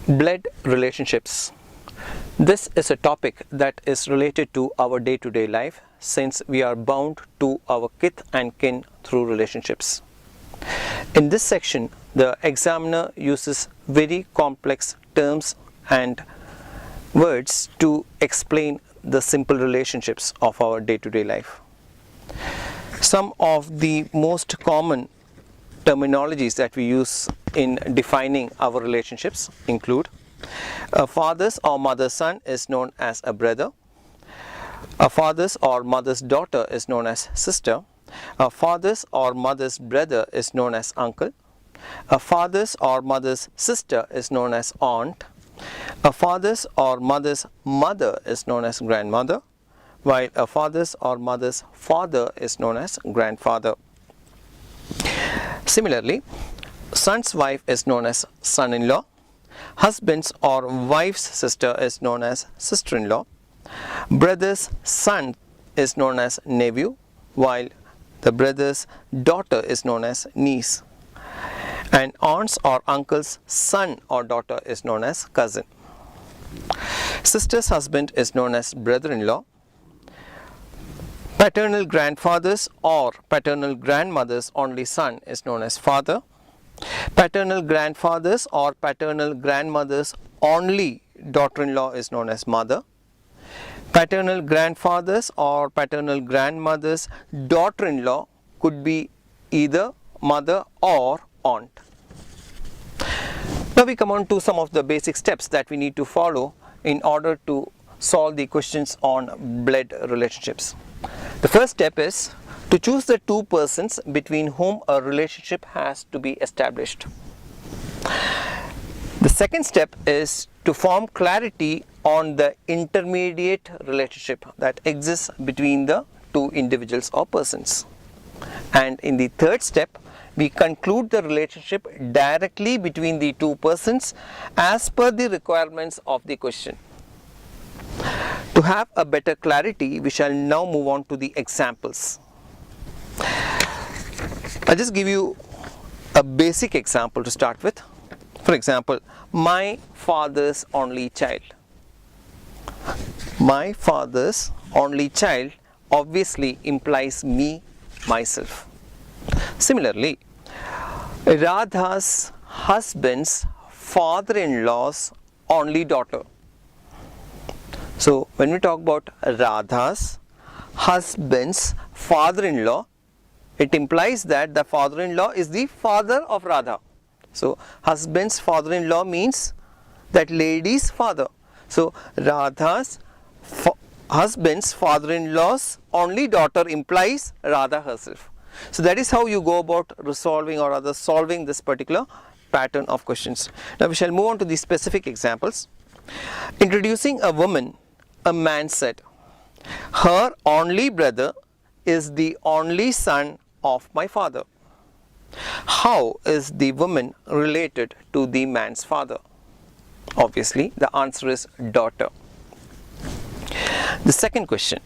Blood relationships. This is a topic that is related to our day-to-day life since we are bound to our kith and kin through relationships. In this section, the examiner uses very complex terms and words to explain the simple relationships of our day-to-day life. Some of the most common terminologies that we use in defining our relationships include: a father's or mother's son is known as a brother. A father's or mother's daughter is known as sister. A father's or mother's brother is known as uncle. A father's or mother's sister is known as aunt. A father's or mother's mother is known as grandmother, while a father's or mother's father is known as grandfather. Similarly, son's wife is known as son-in-law. Husband's or wife's sister is known as sister-in-law. Brother's son is known as nephew, while the brother's daughter is known as niece. And aunt's or uncle's son or daughter is known as cousin. Sister's husband is known as brother-in-law. Paternal grandfather's or paternal grandmother's only son is known as father. Paternal grandfather's or paternal grandmother's only daughter-in-law is known as mother. Paternal grandfather's or paternal grandmother's daughter-in-law could be either mother or aunt. Now we come on to some of the basic steps that we need to follow in order to solve the questions on blood relationships. The first step is to choose the two persons between whom a relationship has to be established. The second step is to form clarity on the intermediate relationship that exists between the two individuals or persons. And in the third step, we conclude the relationship directly between the two persons as per the requirements of the question. To have a better clarity, we shall now move on to the examples. I'll just give you a basic example to start with. For example, my father's only child. My father's only child obviously implies me, myself. Similarly, Radha's husband's father-in-law's only daughter. So when we talk about Radha's husband's father-in-law, it implies that the father-in-law is the father of Radha. So husband's father-in-law means that lady's father. So Radha's husband's father-in-law's only daughter implies Radha herself. So that is how you go about resolving or rather solving this particular pattern of questions. Now we shall move on to the specific examples. Introducing a woman, a man said, "Her only brother is the only son of my father." How is the woman related to the man's father? Obviously, the answer is daughter. The second question.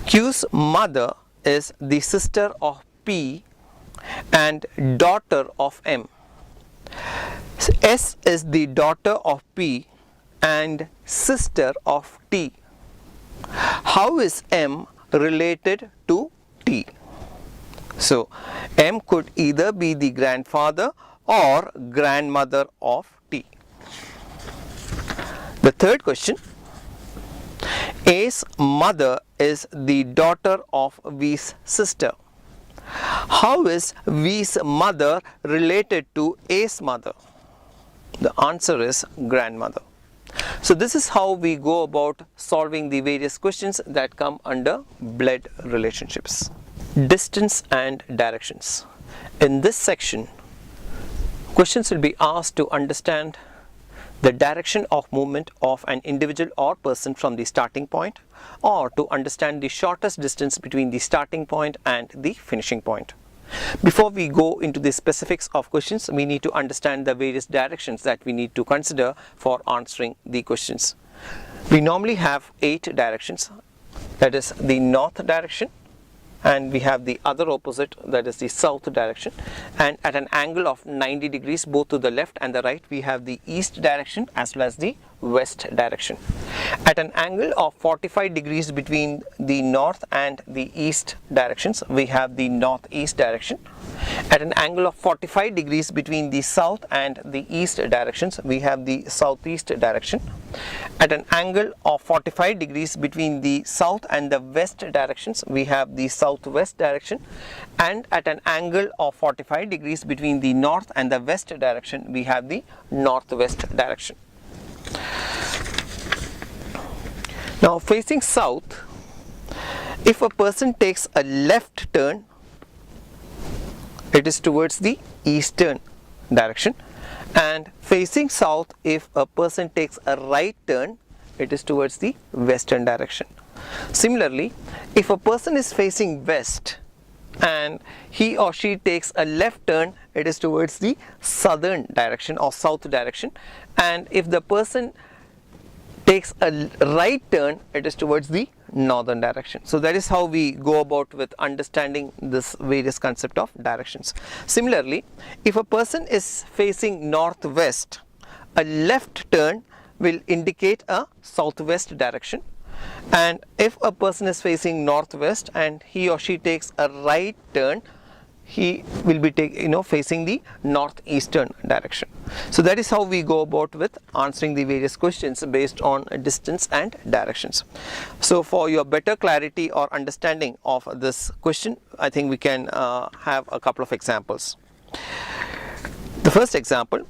Q's mother is the sister of P and daughter of M. S is the daughter of P and sister of T. How is M related to T? So M could either be the grandfather or grandmother of T. The third question. A's mother is the daughter of V's sister. How is V's mother related to A's mother? The answer is grandmother. So this is how we go about solving the various questions that come under blood relationships. Distance and directions. In this section, questions will be asked to understand the direction of movement of an individual or person from the starting point, or to understand the shortest distance between the starting point and the finishing point. Before we go into the specifics of questions, we need to understand the various directions that we need to consider for answering the questions. We normally have 8 directions, that is the north direction, and we have the other opposite, that is the south direction, and at an angle of 90 degrees both to the left and the right we have the east direction as well as the west direction. At an angle of 45 degrees between the north and the east directions we have the northeast direction. At an angle of 45 degrees between the south and the east directions we have the southeast direction. At an angle of 45 degrees between the south and the west directions we have the southwest direction, and at an angle of 45 degrees between the north and the west direction we have the northwest direction. Now facing south, if a person takes a left turn, it is towards the eastern direction, and facing south, if a person takes a right turn, it is towards the western direction. Similarly, if a person is facing west and he or she takes a left turn, it is towards the southern direction or south direction, and if the person takes a right turn, it is towards the northern direction. So that is how we go about with understanding this various concept of directions. Similarly, if a person is facing northwest, a left turn will indicate a southwest direction, and if a person is facing northwest and he or she takes a right turn, he will be facing the northeastern direction. So that is how we go about with answering the various questions based on distance and directions. So for your better clarity or understanding of this question, I think we can have a couple of examples. The first example: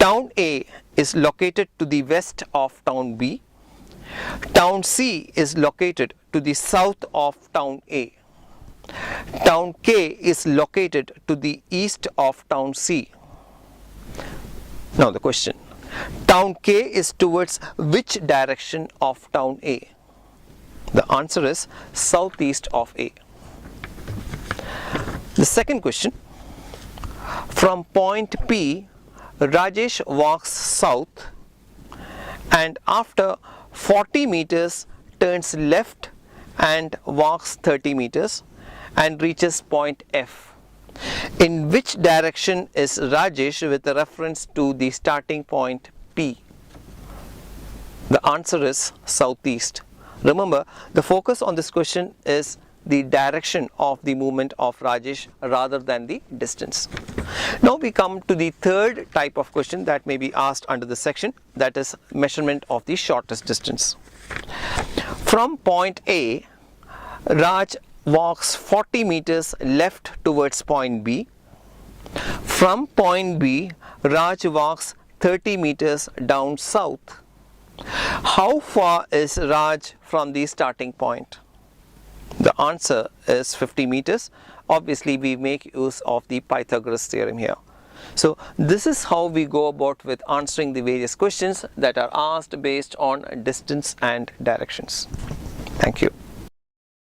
town A is located to the west of town B. Town C is located to the south of town A. Town K is located to the east of town C. Now the question: town K is towards which direction of town A? The answer is southeast of A. The second question: from point P, Rajesh walks south and after 40 meters turns left and walks 30 meters and reaches point F. In which direction is Rajesh with reference to the starting point P? The answer is southeast. Remember, the focus on this question is the direction of the movement of Rajesh rather than the distance. Now we come to the third type of question that may be asked under this section, that is measurement of the shortest distance. From point A, Raj walks 40 meters left towards point B. From point B, Raj walks 30 meters down south. How far is Raj from the starting point? The answer is 50 meters. Obviously, we make use of the Pythagoras theorem here. So this is how we go about with answering the various questions that are asked based on distance and directions. Thank you.